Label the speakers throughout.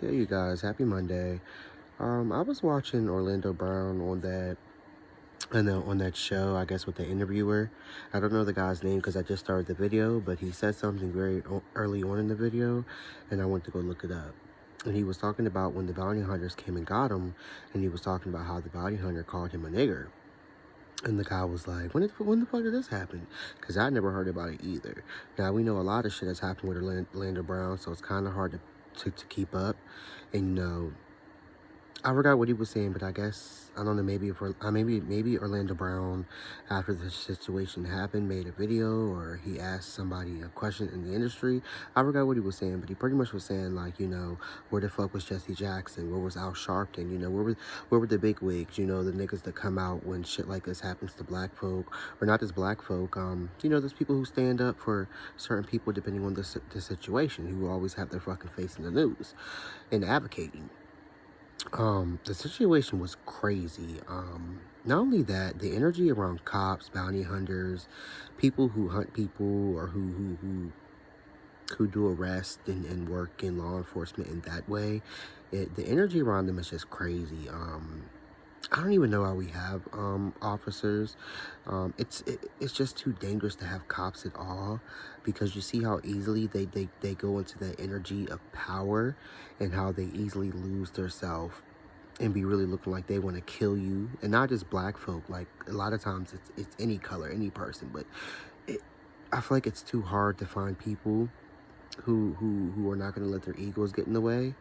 Speaker 1: Hey you guys, happy Monday. I was watching Orlando Brown on that on that show, I guess with the interviewer. I don't know the guy's name because I just started the video, but he said something very early on in the video, and I went to go look it up. And he was talking about when the bounty hunters came and got him, and he was talking about how the bounty hunter called him a nigger. And the guy was like, when the fuck did this happen? Because I never heard about it either. Now, we know a lot of shit has happened with Orlando Brown, so it's kind of hard to keep up. And, I forgot what he was saying, but I guess, I don't know, maybe Orlando Brown, after the situation happened, made a video, or he asked somebody a question in the industry. I forgot what he was saying, but he pretty much was saying, like, where the fuck was Jesse Jackson? Where was Al Sharpton? Where were the big wigs? The niggas that come out when shit like this happens to black folk, or not just black folk, there's people who stand up for certain people depending on the situation, who always have their fucking face in the news and advocating. The situation was crazy. Not only that, the energy around cops, bounty hunters, people who hunt people, or who do arrest and work in law enforcement in that way, the energy around them is just crazy. I don't even know how we have officers. It's just too dangerous to have cops at all, because you see how easily they go into that energy of power, and how they easily lose their self and be really looking like they want to kill you. And not just black folk, like a lot of times it's any color, any person. But I feel like it's too hard to find people who are not going to let their egos get in the way,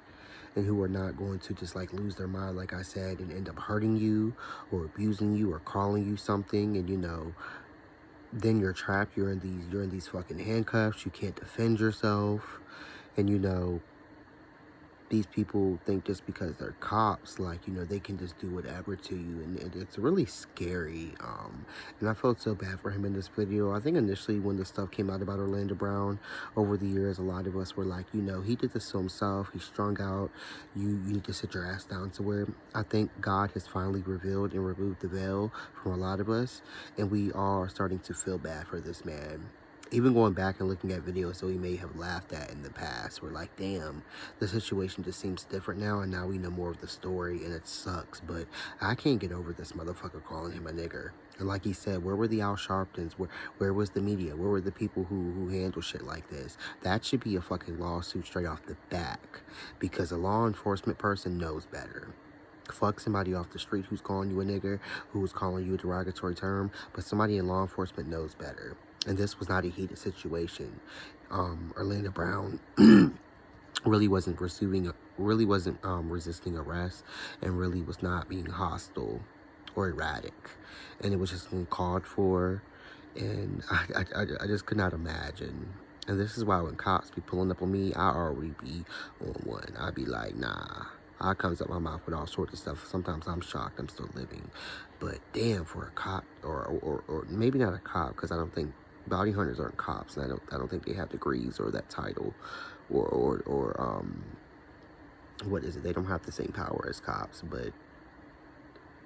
Speaker 1: and who are not going to just like lose their mind, like I said, and end up hurting you or abusing you or calling you something. And then you're trapped. You're in these fucking handcuffs. You can't defend yourself. And these people think just because they're cops, like, they can just do whatever to you, and it's really scary. And I felt so bad for him in this video. I think initially when this stuff came out about Orlando Brown over the years, a lot of us were like, he did this to himself, he's strung out, you need to sit your ass down somewhere. I think God has finally revealed and removed the veil from a lot of us, and we are starting to feel bad for this man. Even going back and looking at videos that we may have laughed at in the past, we're like, damn, the situation just seems different now, and now we know more of the story, and it sucks. But I can't get over this motherfucker calling him a nigger. And like he said, where were the Al Sharptons? Where was the media? Where were the people who handle shit like this? That should be a fucking lawsuit straight off the back, because a law enforcement person knows better. Fuck somebody off the street who's calling you a nigger, who's calling you a derogatory term, but somebody in law enforcement knows better. And this was not a heated situation. Orlando Brown really wasn't resisting arrest, and really was not being hostile or erratic, and it was just uncalled for. And I just could not imagine. And this is why when cops be pulling up on me, I already be on one. I'd be like, nah. I comes up my mouth with all sorts of stuff. Sometimes I'm shocked I'm still living. But damn, for a cop, or maybe not a cop, because I don't think bounty hunters aren't cops, and I don't think they have degrees or that title, or what is it? They don't have the same power as cops. But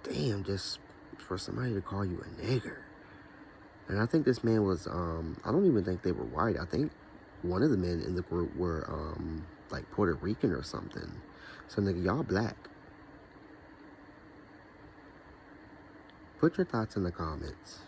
Speaker 1: damn, just for somebody to call you a nigger. And I think this man was I don't even think they were white. I think one of the men in the group were like Puerto Rican or something. So nigga, y'all black. Put your thoughts in the comments.